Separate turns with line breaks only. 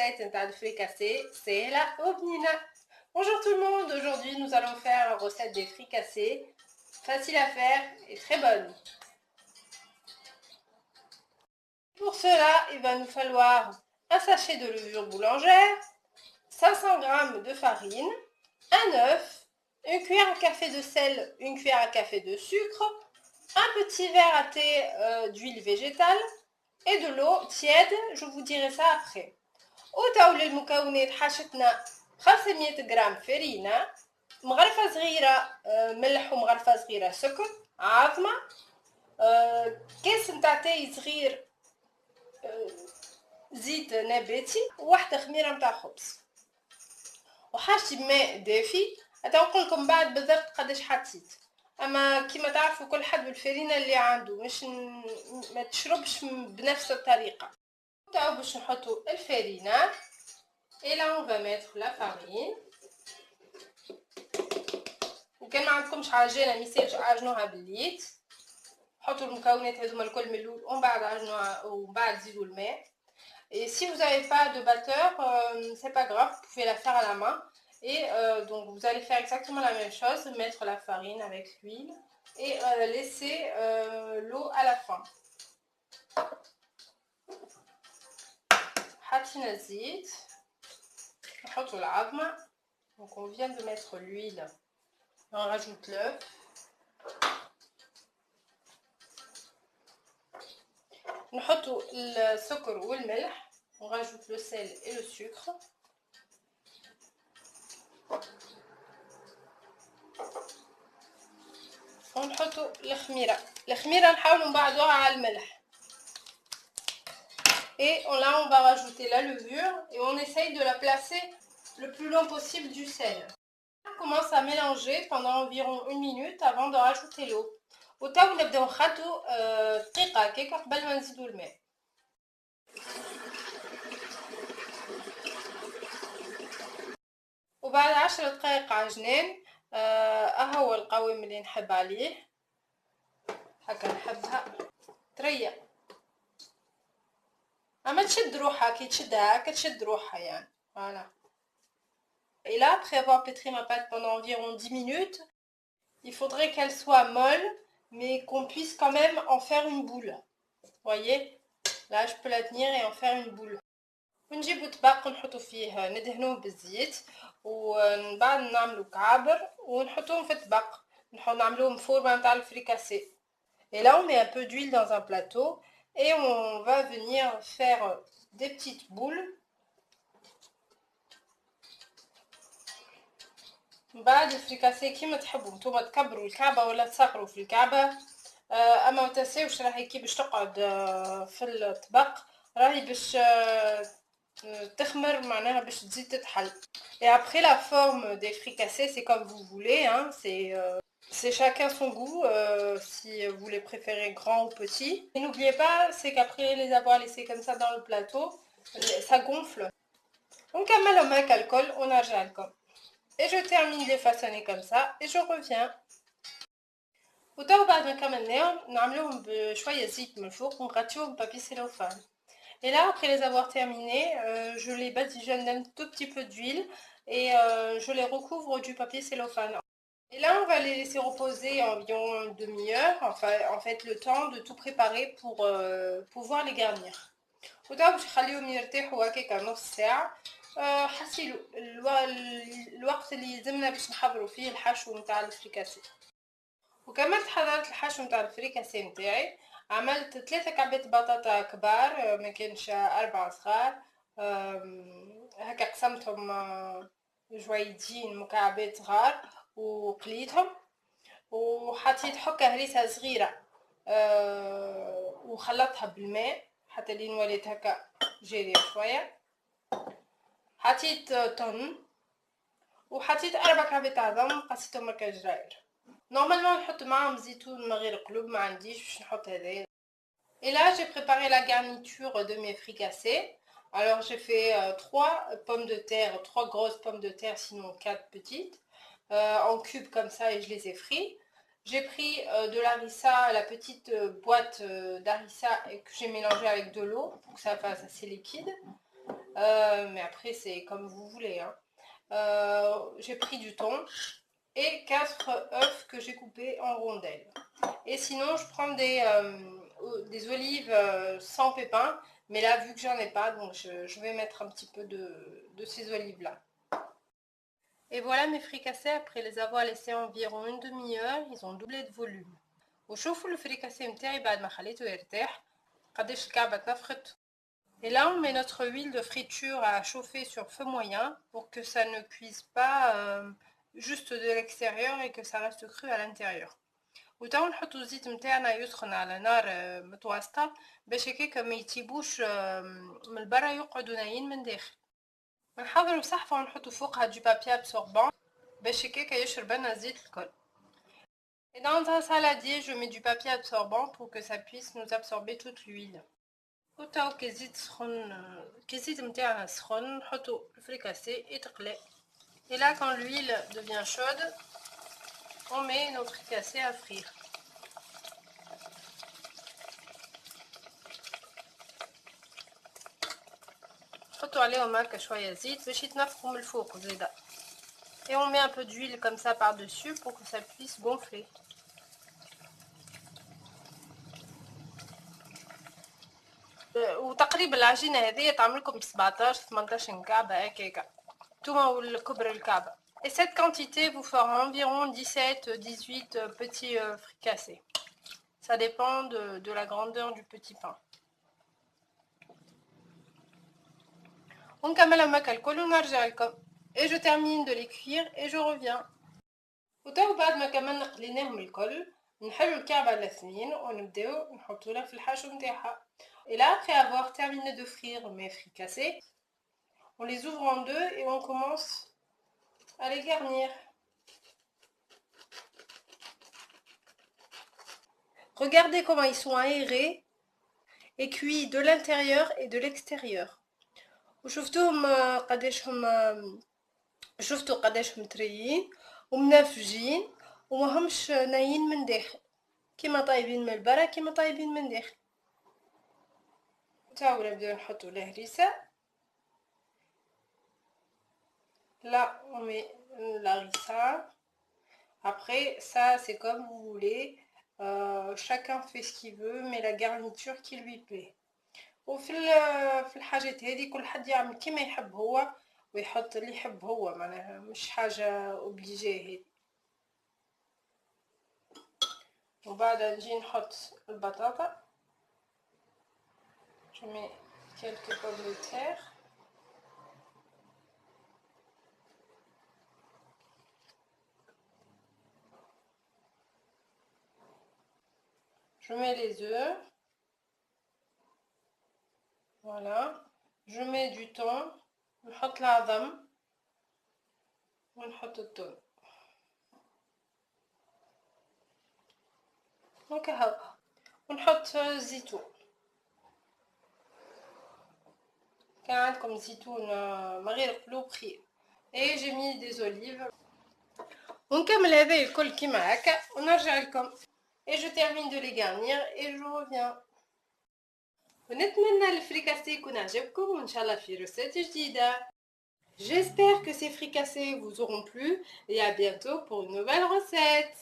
recette de fricassé, c'est la obnina. Bonjour tout le monde, aujourd'hui nous allons faire la recette des fricassés. Facile à faire et très bonne. Pour cela, il va nous falloir un sachet de levure boulangère, 500 g de farine, un œuf, une cuillère à café de sel, une cuillère à café de sucre, un petit verre à thé d'huile végétale et de l'eau tiède, je vous dirai ça après. وتاول المكونات حشتنا 500 غرام فرينة، مغرفة صغيرة ملح ومغرفة صغيرة سكر، عظمة، كاس نتاع تاي صغير زيت نباتي، وواحدة خميرة نتاع خبز، وحاجتي بماء دافي. نقول لكم بعد بالضبط قداش حطيت، اما كيما تعرفوا كل حد بالفرينة اللي عنده، مش ما تشربش بنفس الطريقة. تاو باش نحطوا الفرينة. Et là, on va mettre la farine. وكان ما عندكمش عجينه ميسالش عجنوها باليد، حطوا المكونات هذوما الكل من الاول ومن بعد عجنوها ومن بعد زيدوا الماء. Et si vous n'avez pas de batteur, c'est pas grave, vous pouvez la faire à la main. Et donc vous allez faire exactement la même chose, mettre la farine avec l'huile et laisser l'eau à la fin. حطينا الزيت، نحطوا العظمه. Donc on vient de mettre l'huile. On rajoute l'œuf. نحطوا السكر والملح. On rajoute le sel et le sucre. ونحطوا الخميرة نحاولوا نبعدوها على الملح. Et là on va rajouter la levure et on essaye de la placer le plus long possible du sel. On commence à mélanger pendant environ 1 minute avant de rajouter l'eau. وتو نبداو نخلطوا دقيقة هكاك قبل ما نزيدوا الماء. وبعد 10 دقائق عجنان هو القوام اللي نحب عليه، هكا نحبها طرية، اما تشد روحها كي تشدها هكا تشد روحها يعني. Voilà. Et là, après avoir pétri ma pâte pendant environ 10 minutes, il faudrait qu'elle soit molle, mais qu'on puisse quand même en faire une boule. Voyez, là je peux la tenir et en faire une boule. ونجيبو طبق نحطو فيه ندهنوه بالزيت، ومن بعد نعملو كعابر ونحطوهم في الطبق، نعملوهم فورمه نتاع الفريكاسي. Et là on met un peu d'huile dans un plateau et on va venir faire des petites boules. بعد الفريكاسي كيما تحبوا نتوما تكبروا الكعبه ولا تصغروا في الكعبه، اما ما تنساوش راهي كي باش تقعد في الطبق راهي باش تخمر، معناها باش تزيد تتحل. Et après la forme des fricassés c'est comme vous voulez, hein, c'est chacun son goût, si vous les préférez grands ou petits. Et n'oubliez pas, c'est qu'après les avoir laissés comme ça dans le plateau, ça gonfle. Donc نكملهم هكا الكل ونرجع لكم. Et je termine de les façonner comme ça et je reviens. وتو بعد ما كملناهم نعملوهم بشويه زيت من الفوق ونغطيوهم ببابي سيلوفان. Et là, après les avoir terminés, je les badigeonne d'un tout petit peu d'huile et je les recouvre du papier cellophane. Et là, on va les laisser reposer environ une demi-heure, enfin, en fait, le temps de tout préparer pour pouvoir les garnir. وده باش نخليهم يرتاحوا هكاكا نص ساعة. حسيلو الوقت اللي يلزمنا باش نحضروا فيه الحشو نتاع الفريكاسي. وكملت حضرت الحشو نتاع الفريكاسي نتاعي. عملت 3 كعبات بطاطا كبار، ما كانش 4 صغار، هكا قسمتهم جويدين مكعبات صغار وقليتهم، وحطيت حكه هريسه صغيره وخلطتها بالماء حتى لين ولات هكا جاريه شويه. حطيت طن وحطيت 4 كعبات عظم قصيتهم هكا جراير. نورمالمون نحط معاهم زيتون من غير قلوب، ما عنديش باش نحط هذايا. Et là j'ai préparé la garniture de mes fricassés. Alors j'ai fait 3 pommes de terre, 3 grosses pommes de terre, sinon 4 petites, en cubes comme ça, et je les ai frites. J'ai pris de l'harissa, la petite boîte d'harissa que j'ai mélangé avec de l'eau pour que ça fasse assez liquide. mais après c'est comme vous voulez, hein. J'ai pris du thon et 4 œufs que j'ai coupés en rondelles. Et sinon, je prends des olives sans pépins, mais là, vu que j'en ai pas, donc je vais mettre un petit peu de ces olives-là. Et voilà mes fricassés, après les avoir laissés environ une demi-heure, ils ont doublé de volume. وشوفوا الفريكاسي متاعي بعد ما خليته يرتاح قداش الكعبة تنفخت. Et là, on met notre huile de friture à chauffer sur feu moyen pour que ça ne cuise pas juste de l'extérieur et que ça reste cru à l'intérieur. وتوا نحطو الزيت متاعنا يسخن على نار متوسطة باش هكاك ما يطيبوش من البرا يقعدوا نايين من داخل. ونحضروا صحفة ونحطو فوقها دو بابي ابسوربون باش هكاك يشرب لنا الزيت الكل. Et dans un saladier, je mets du papier absorbant pour que ça puisse nous absorber toute l'huile. وتوا كي الزيت متاعنا سخن نحطو الفريكاسي يتقلى. Et là, quand l'huile devient chaude, on met nos fricassés à frire. نحطو عليهم هكا شوية زيت باش يتنفخوا من الفوق زيدا. Et on met un peu d'huile comme ça par-dessus pour que ça puisse gonfler. وتقريبا العجينة هذه تعملكم 17-18 مكعبة هكاكا نتوما والكبر الكعبة. Et cette quantité vous fera environ 17-18 petits fricassés. Ça dépend de la grandeur du petit pain. ونكمل هكا الكل ونرجع لكم. Et je termine de les cuire et je reviens. وتو بعد ما كملنا قليناهم الكل نحلو الكعبة على 2 ونبداو نحطولها في الحشو متاعها. Et là, après avoir terminé de frire mes fricassés, on les ouvre en deux et on commence à les garnir. Regardez comment ils sont aérés et cuits de l'intérieur et de l'extérieur. وشفتوهم قداشهم طريين ومنافجين ومهمش نايين من داخل كيما طايبين من البرا كيما طايبين من داخل. تاو نبداو نحطو الهريسة. Là on met la harissa. Après ça c'est comme vous voulez, chacun fait ce qu'il veut mais la garniture qui lui plaît. وفي الحاجات هذه كل حد يعمل كيما يحب هو ويحط اللي يحب هو، معناها مش حاجة اوبليجيه هذه. وبعد نجي نحط البطاطا. Je mets quelques pommes de terre. Je mets les œufs. Voilà. Je mets du thon. نحط العظم ونحط الثوم. وكهو ونحط الزيتون. كان عندكم زيتون من غير قلوب خير. Et j'ai mis des olives. ونكمل هذا الكل كيما هكا ونرجع لكم. Et je termine de les garnir et je reviens. ونتمنى الفريكاسي يكون عجبكم وإن شاء الله في ريسيت جديدة. J'espère que ces fricassés vous auront plu et à bientôt pour une nouvelle recette.